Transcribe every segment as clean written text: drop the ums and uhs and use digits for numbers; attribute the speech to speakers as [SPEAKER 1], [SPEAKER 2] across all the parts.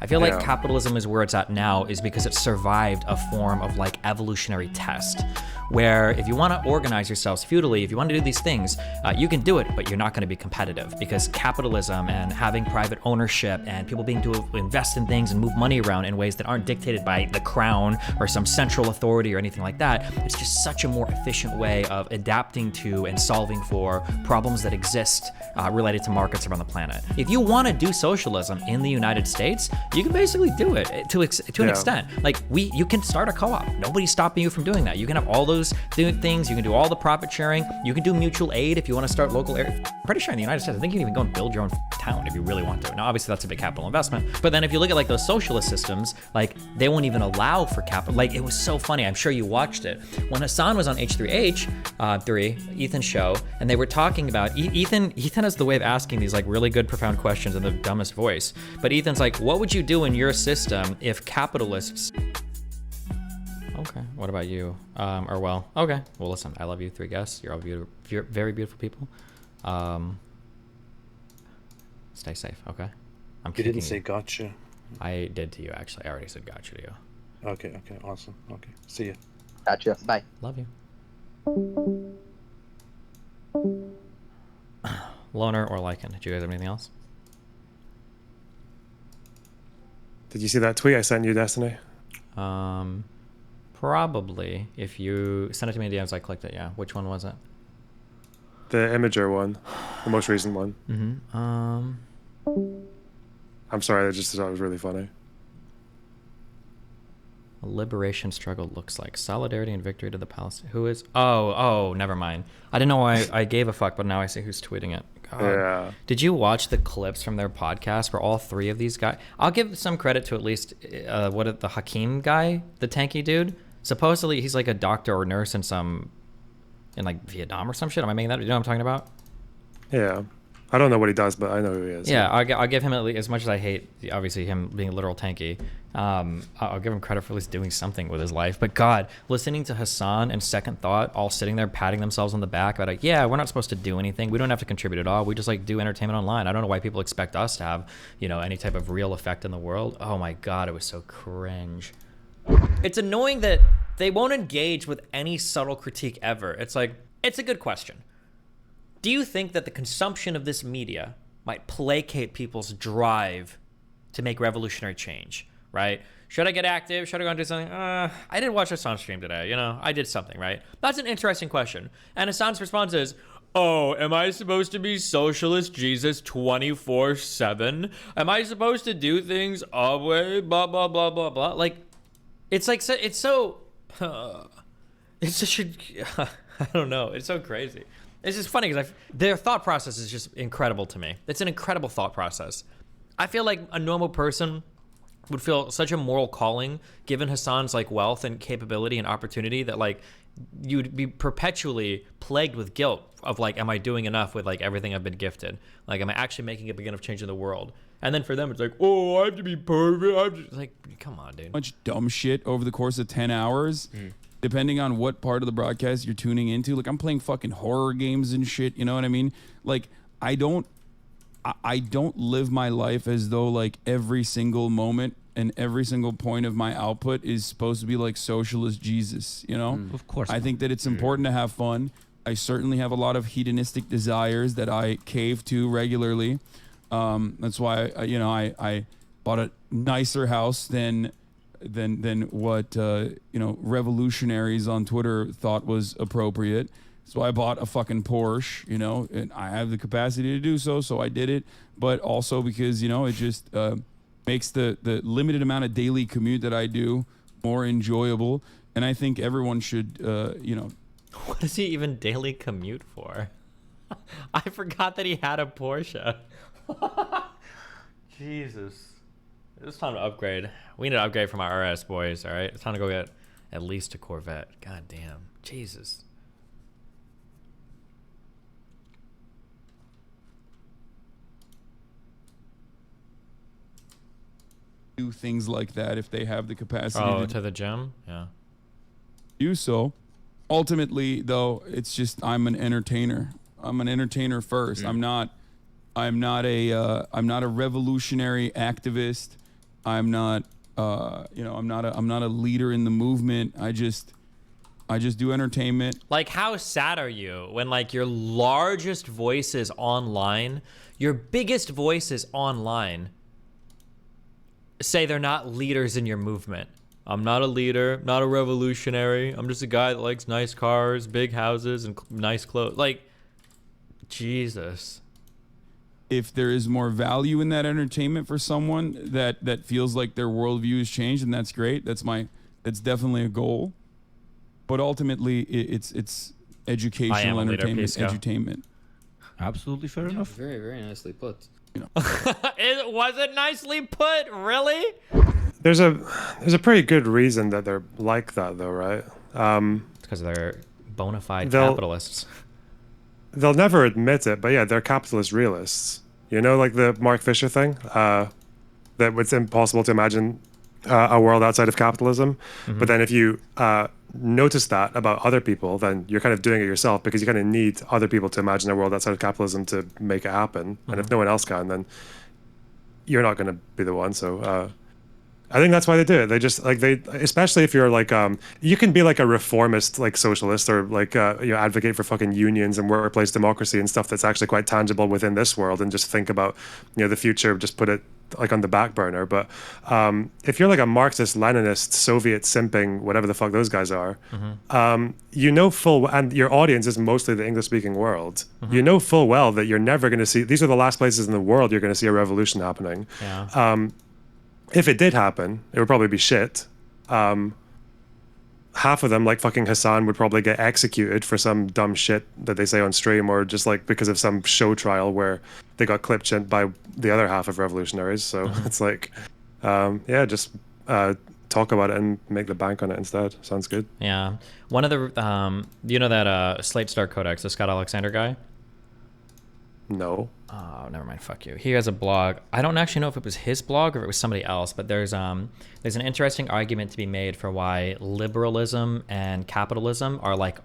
[SPEAKER 1] I feel like capitalism is where it's at now is because it survived a form of like evolutionary test, where if you want to organize yourselves feudally, if you want to do these things, you can do it, but you're not going to be competitive, because capitalism and having private ownership and people being able to invest in things and move money around in ways that aren't dictated by the crown or some central authority or anything like that, it's just such a more efficient way of adapting to and solving for problems that exist related to markets around the planet. If you want to do socialism in the United States, you can basically do it to an extent. Like you can start a co-op. Nobody's stopping you from doing that. You can have all those things. You can do all the profit sharing. You can do mutual aid if you want to start local area. I'm pretty sure in the United States, I think you can even go and build your own town if you really want to. Now, obviously that's a big capital investment. But then if you look at like those socialist systems, like they won't even allow for capital. Like it was so funny. I'm sure you watched it. When Hasan was on H3H3, Ethan's show, and they were talking about, Ethan has the way of asking these like really good, profound questions in the dumbest voice. But Ethan's like, what would you do in your system if capitalists... Okay, what about you? Okay. Well, listen, I love you three guests. You're all very beautiful people. Stay safe, okay?
[SPEAKER 2] You didn't say gotcha.
[SPEAKER 1] I did to you, actually. I already said gotcha to you.
[SPEAKER 2] Okay, awesome. Okay, see ya.
[SPEAKER 3] Gotcha, bye.
[SPEAKER 1] Love you. Loner or Lycan, did you guys have anything else?
[SPEAKER 4] Did you see that tweet I sent you, Destiny?
[SPEAKER 1] Probably. If you sent it to me in DMs, I clicked it, yeah. Which one was it?
[SPEAKER 4] The Imager one. The most recent one.
[SPEAKER 1] Mm-hmm.
[SPEAKER 4] I'm sorry, I just thought it was really funny.
[SPEAKER 1] A liberation struggle looks like solidarity and victory to the Palestinians. Who is? Oh, never mind. I didn't know why I gave a fuck, but now I see who's tweeting it. God.
[SPEAKER 4] Yeah.
[SPEAKER 1] Did you watch the clips from their podcast for all three of these guys? I'll give some credit to at least the Hakeem guy, the Tankie dude. Supposedly he's like a doctor or nurse in like Vietnam or some shit. Am I making that? You know what I'm talking about?
[SPEAKER 4] Yeah. I don't know what he does, but I know who he is.
[SPEAKER 1] Yeah, I'll give him at least, as much as I hate, obviously, him being a literal Tankie, I'll give him credit for at least doing something with his life. But God, listening to Hasan and Second Thought all sitting there patting themselves on the back about like, yeah, we're not supposed to do anything. We don't have to contribute at all. We just like do entertainment online. I don't know why people expect us to have, any type of real effect in the world. Oh my God, it was so cringe. It's annoying that they won't engage with any subtle critique ever. It's like, it's a good question. Do you think that the consumption of this media might placate people's drive to make revolutionary change, right? Should I get active? Should I go and do something? I didn't watch Hasan stream today, I did something, right? That's an interesting question. And Hasan's response is, oh, am I supposed to be socialist Jesus 24/7? Am I supposed to do things all way, blah, blah, blah, blah, blah? Like, it's like, it's so, it's such a, I don't know. It's so crazy. It's just funny because their thought process is just incredible to me. It's an incredible thought process. I feel like a normal person would feel such a moral calling given Hasan's like wealth and capability and opportunity that like you'd be perpetually plagued with guilt of like, am I doing enough with like everything I've been gifted? Like, am I actually making a big enough change in the world? And then for them, it's like, oh, I have to be perfect. I'm just like, come on, dude.
[SPEAKER 5] Much dumb shit over the course of 10 hours. Depending on what part of the broadcast you're tuning into. Like, I'm playing fucking horror games and shit, you know what I mean? Like, I don't live my life as though like every single moment and every single point of my output is supposed to be like socialist Jesus,
[SPEAKER 6] Of course.
[SPEAKER 5] I think that it's important to have fun. I certainly have a lot of hedonistic desires that I cave to regularly. That's why I bought a nicer house than what revolutionaries on Twitter thought was appropriate. So I bought a fucking Porsche, and I have the capacity to do so I did it. But also because it just makes the limited amount of daily commute that I do more enjoyable. And I think everyone should
[SPEAKER 1] What does he even daily commute for? I forgot that he had a Porsche. Jesus. It's time to upgrade. We need to upgrade from our RS, boys, all right? It's time to go get at least a Corvette. God damn. Jesus.
[SPEAKER 5] Do things like that if they have the capacity
[SPEAKER 1] to the gym? Yeah.
[SPEAKER 5] Do so. Ultimately, though, it's just I'm an entertainer. I'm an entertainer first. I'm not a revolutionary activist. I'm not, I'm not a leader in the movement. I just do entertainment.
[SPEAKER 1] Like, how sad are you when like your largest voices online, your biggest voices online, say they're not leaders in your movement? I'm not a leader, not a revolutionary. I'm just a guy that likes nice cars, big houses, and nice clothes. Like, Jesus.
[SPEAKER 5] If there is more value in that entertainment for someone that feels like their worldview has changed, and that's great. That's definitely a goal. But ultimately, it's educational entertainment, edutainment.
[SPEAKER 3] Absolutely fair enough.
[SPEAKER 6] Very, very nicely put.
[SPEAKER 1] Was it nicely put? Really?
[SPEAKER 4] There's a pretty good reason that they're like that, though, right?
[SPEAKER 1] It's because they're bona fide capitalists.
[SPEAKER 4] They'll never admit it, but yeah, they're capitalist realists. You know, like the Mark Fisher thing, that it's impossible to imagine a world outside of capitalism. But then if you notice that about other people, then you're kind of doing it yourself, because you kind of need other people to imagine a world outside of capitalism to make it happen. And if no one else can, then you're not going to be the one. So I think that's why they do it. They just like especially if you're like you can be like a reformist, like socialist, or like advocate for fucking unions and workplace democracy and stuff that's actually quite tangible within this world, and just think about the future, just put it like on the back burner. But if you're like a Marxist, Leninist, Soviet simping, whatever the fuck those guys are, full, and your audience is mostly the English speaking world, you know full well that you're never going to see, these are the last places in the world you're going to see a revolution happening. If it did happen, it would probably be shit. Half of them, like fucking Hasan, would probably get executed for some dumb shit that they say on stream, or just like because of some show trial where they got clipped by the other half of revolutionaries. So it's like, just talk about it and make the bank on it instead. Sounds good.
[SPEAKER 1] Yeah. One of the, that Slate Star Codex, the Scott Alexander guy?
[SPEAKER 4] No.
[SPEAKER 1] Oh, never mind. Fuck you. He has a blog. I don't actually know if it was his blog or if it was somebody else, but there's an interesting argument to be made for why liberalism and capitalism are like,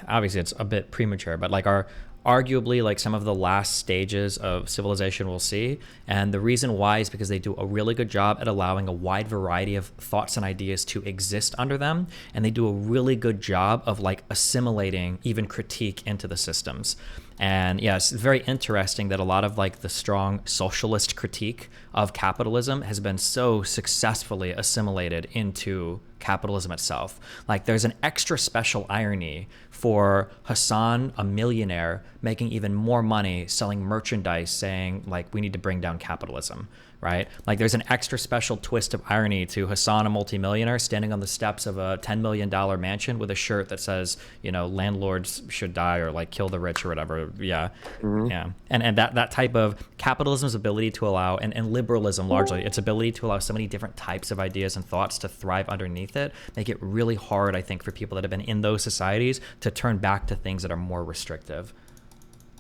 [SPEAKER 1] obviously it's a bit premature, but like are arguably like some of the last stages of civilization we'll see. And the reason why is because they do a really good job at allowing a wide variety of thoughts and ideas to exist under them. And they do a really good job of like assimilating even critique into the systems. And yeah, it's very interesting that a lot of like the strong socialist critique of capitalism has been so successfully assimilated into capitalism itself. Like there's an extra special irony for Hasan, a millionaire, making even more money selling merchandise saying like we need to bring down capitalism, right? Like there's an extra special twist of irony to Hasan, a multimillionaire, standing on the steps of a $10 million mansion with a shirt that says, landlords should die or like kill the rich or whatever. Yeah. Yeah. And that type of capitalism's ability to allow, and liberalism largely, its ability to allow so many different types of ideas and thoughts to thrive underneath it, make it really hard, I think, for people that have been in those societies to turn back to things that are more restrictive.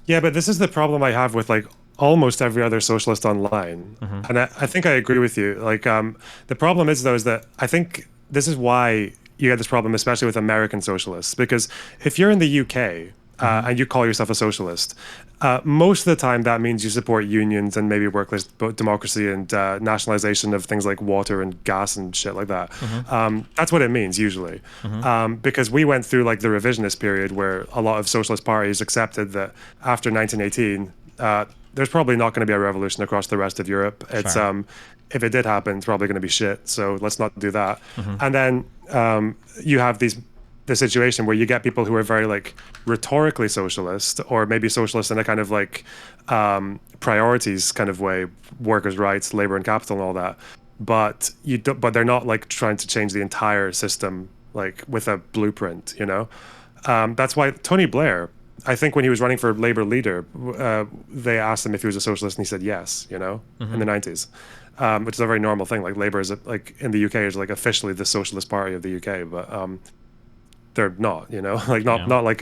[SPEAKER 4] Yeah, but this is the problem I have with like almost every other socialist online. And I think I agree with you. Like the problem is though, is that I think this is why you get this problem, especially with American socialists, because if you're in the UK and you call yourself a socialist, most of the time that means you support unions and maybe workplace democracy and nationalization of things like water and gas and shit like that. That's what it means usually. Because we went through like the revisionist period where a lot of socialist parties accepted that after 1918, there's probably not going to be a revolution across the rest of Europe. It's if it did happen, it's probably going to be shit. So let's not do that. And then you have the situation where you get people who are very like rhetorically socialist, or maybe socialist in a kind of like priorities kind of way, workers' rights, labor and capital and all that. But but they're not like trying to change the entire system like with a blueprint. That's why Tony Blair, I think when he was running for Labour leader, they asked him if he was a socialist, and he said yes. In the 90s, which is a very normal thing. Like Labour is like in the UK is like officially the socialist party of the UK, but they're not. Like not like.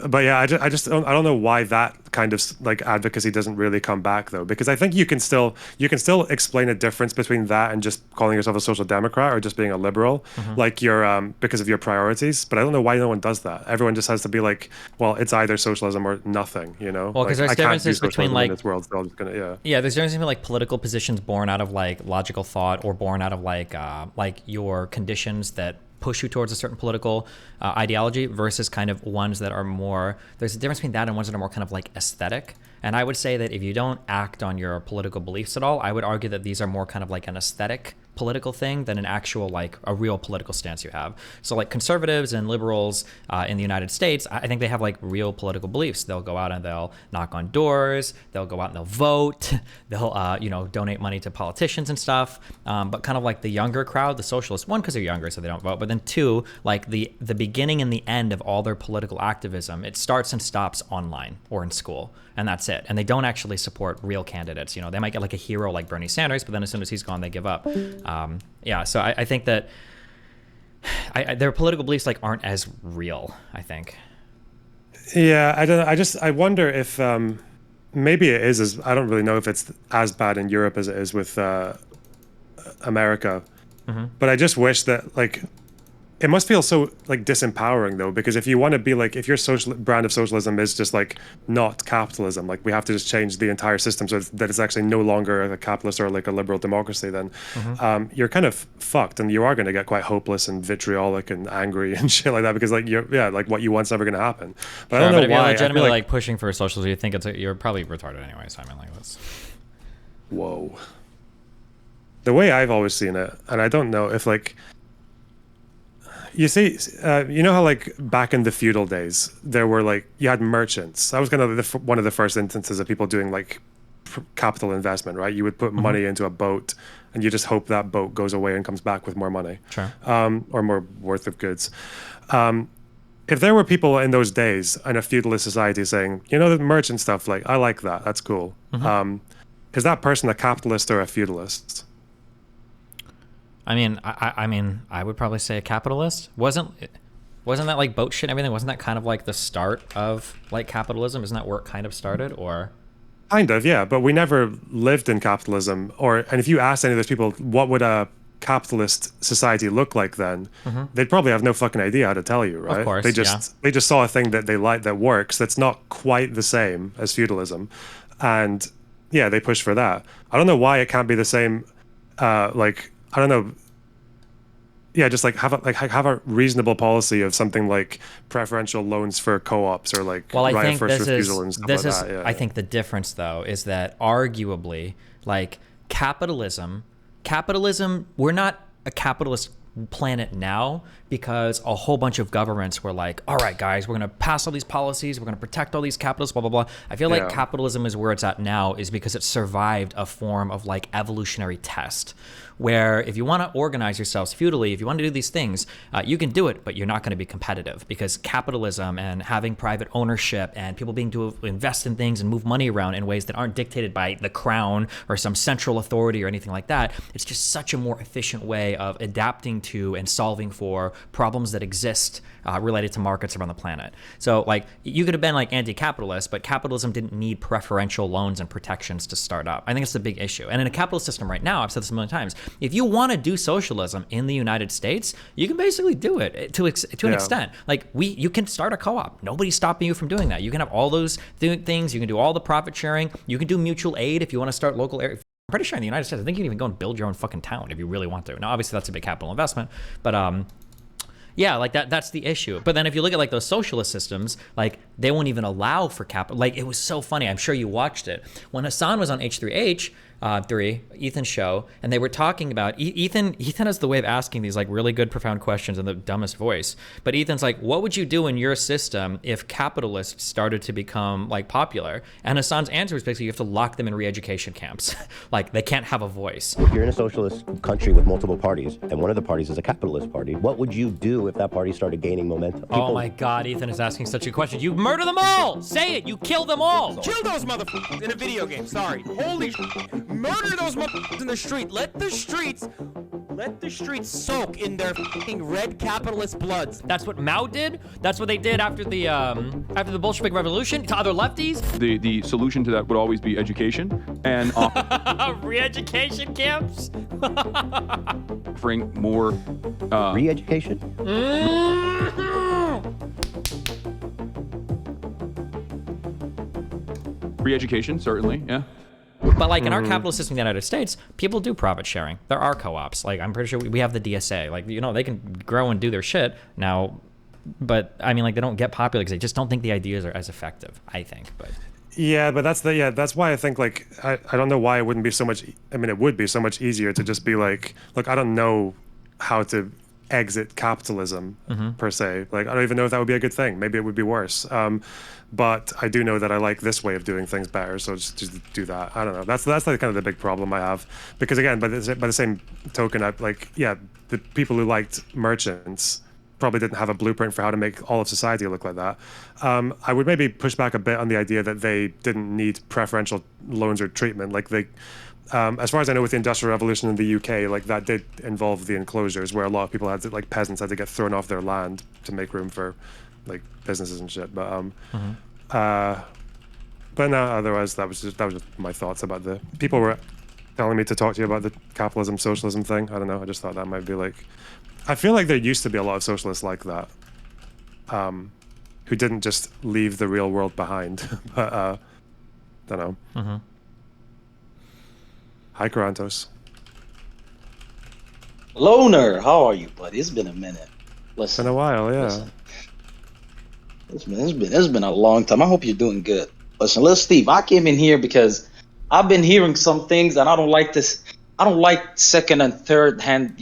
[SPEAKER 4] But yeah, I don't know why that kind of like advocacy doesn't really come back though, because I think you can still explain a difference between that and just calling yourself a social democrat or just being a liberal, like you're because of your priorities. But I don't know why no one does that. Everyone just has to be like, well, it's either socialism or nothing, you know?
[SPEAKER 1] Well, because
[SPEAKER 4] like,
[SPEAKER 1] there's differences between like
[SPEAKER 4] in this world, so I'm just gonna,
[SPEAKER 1] there's differences between like political positions born out of like logical thought or born out of like your conditions that push you towards a certain political ideology versus kind of ones that are more, there's a difference between that and ones that are more kind of like aesthetic. And I would say that if you don't act on your political beliefs at all, I would argue that these are more kind of like an aesthetic political thing than an actual like a real political stance you have. So like conservatives and liberals in the United States, I think they have like real political beliefs. They'll go out and they'll knock on doors, they'll go out and they'll vote, they'll donate money to politicians and stuff. But kind of like the younger crowd, the socialists, one, because they're younger so they don't vote, but then two, like the beginning and the end of all their political activism, it starts and stops online or in school. And that's it. And they don't actually support real candidates. You know, they might get like a hero like Bernie Sanders, but then as soon as he's gone, they give up. So I think that their political beliefs like aren't as real, I think.
[SPEAKER 4] Yeah, I don't know. I wonder if maybe it is. I don't really know if it's as bad in Europe as it is with America. But I just wish that like it must feel so like disempowering though, because if you want to be like, if your social brand of socialism is just like not capitalism, like we have to just change the entire system so that it's actually no longer a capitalist or like a liberal democracy, then you're kind of fucked, and you are going to get quite hopeless and vitriolic and angry and shit like that, because like like what you want's never going to happen. But I don't know
[SPEAKER 1] if
[SPEAKER 4] why.
[SPEAKER 1] you're legitimately like pushing for socialism, you think you're probably retarded anyway. So I mean, like that's.
[SPEAKER 4] Whoa. The way I've always seen it, and I don't know if like. You see, you know how like back in the feudal days, there were like, you had merchants. That was kind of one of the first instances of people doing like capital investment, right? You would put money into a boat and you just hope that boat goes away and comes back with more money.
[SPEAKER 1] Sure.
[SPEAKER 4] Or more worth of goods. If there were people in those days in a feudalist society saying, you know, the merchant stuff, like, I like that, that's cool. Is that person a capitalist or a feudalist?
[SPEAKER 1] I mean, I would probably say a capitalist. Wasn't that like boat shit and everything? Wasn't that kind of like the start of like capitalism? Isn't that where it kind of started, or?
[SPEAKER 4] Kind of, yeah. But we never lived in capitalism. And if you asked any of those people, what would a capitalist society look like then? They'd probably have no fucking idea how to tell you, right?
[SPEAKER 1] Of course,
[SPEAKER 4] they just saw a thing that they like that works. That's not quite the same as feudalism, and yeah, they push for that. I don't know why it can't be the same. I don't know. Yeah, just like have a reasonable policy of something like preferential loans for co-ops or like
[SPEAKER 1] right of
[SPEAKER 4] first refusal and stuff like that. Yeah,
[SPEAKER 1] I think the difference though is that arguably like capitalism, we're not a capitalist planet now because a whole bunch of governments were like, all right, guys, we're going to pass all these policies, we're going to protect all these capitalists, blah, blah, blah. I feel like capitalism is where it's at now is because it survived a form of like evolutionary test where if you want to organize yourselves feudally, if you want to do these things, you can do it, but you're not going to be competitive because capitalism and having private ownership and people being to invest in things and move money around in ways that aren't dictated by the crown or some central authority or anything like that, it's just such a more efficient way of adapting to and solving for problems that exist related to markets around the planet. So like you could have been like anti-capitalist, but capitalism didn't need preferential loans and protections to start up. I think it's the big issue. And in a capitalist system right now, I've said this a million times, if you want to do socialism in the United States, you can basically do it to an extent. Like you can start a co-op. Nobody's stopping you from doing that. You can have all those things. You can do all the profit sharing. You can do mutual aid if you want to start local area. I'm pretty sure in the United States, I think you can even go and build your own fucking town if you really want to. Now, obviously, that's a big capital investment, but yeah, like that's the issue. But then if you look at like those socialist systems, like they won't even allow for capital. Like it was so funny. I'm sure you watched it. When Hasan was on H3H, Ethan's show, and they were talking about Ethan has the way of asking these like really good profound questions in the dumbest voice, but Ethan's like, what would you do in your system if capitalists started to become like popular? And Hasan's answer was basically you have to lock them in re-education camps. Like they can't have a voice.
[SPEAKER 6] If you're in a socialist country with multiple parties and one of the parties is a capitalist party, what would you do if that party started gaining momentum?
[SPEAKER 1] Oh my God, Ethan is asking such a question. You murder them all! Say it! You kill them all!
[SPEAKER 7] Kill those motherfuckers in a video game, sorry. Holy murder those motherfuckers in the street. Let the streets Let the streets soak in their fucking red capitalist bloods.
[SPEAKER 1] That's what Mao did. That's what they did after the Bolshevik Revolution to other lefties.
[SPEAKER 8] The solution to that would always be education and
[SPEAKER 1] Re-education camps.
[SPEAKER 8] offering more
[SPEAKER 6] Re-education?
[SPEAKER 8] re-education, certainly, yeah.
[SPEAKER 1] But like in our capitalist system in the United States, people do profit sharing. There are co-ops. Like I'm pretty sure we have the DSA. Like they can grow and do their shit now. But I mean, like they don't get popular because they just don't think the ideas are as effective. I think, but.
[SPEAKER 4] Yeah, but that's why I think like I don't know why it wouldn't be so much. I mean, it would be so much easier to just be like, look, I don't know how to exit capitalism per se. Like I don't even know if that would be a good thing. Maybe it would be worse. But I do know that I like this way of doing things better, so just do that. I don't know. That's like kind of the big problem I have, because again, by the same token, the people who liked merchants probably didn't have a blueprint for how to make all of society look like that. I would maybe push back a bit on the idea that they didn't need preferential loans or treatment. Like they, as far as I know, with the Industrial Revolution in the UK, like that did involve the enclosures, where a lot of people had to, like peasants had to get thrown off their land to make room for like businesses and shit. But no, otherwise that was just my thoughts about the people were telling me to talk to you about the capitalism socialism thing. I don't know. I just thought that might be like. I feel like there used to be a lot of socialists like that, who didn't just leave the real world behind. But don't know. Hi, Karantos.
[SPEAKER 9] Loner, how are you, buddy? It's been a minute.
[SPEAKER 4] It's been a while, yeah.
[SPEAKER 9] Listen. It's been a long time. I hope you're doing good. Listen, little Steve, I came in here because I've been hearing some things and I don't like this. I don't like second and third hand,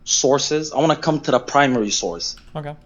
[SPEAKER 9] sources. I want to come to the primary source.
[SPEAKER 1] Okay.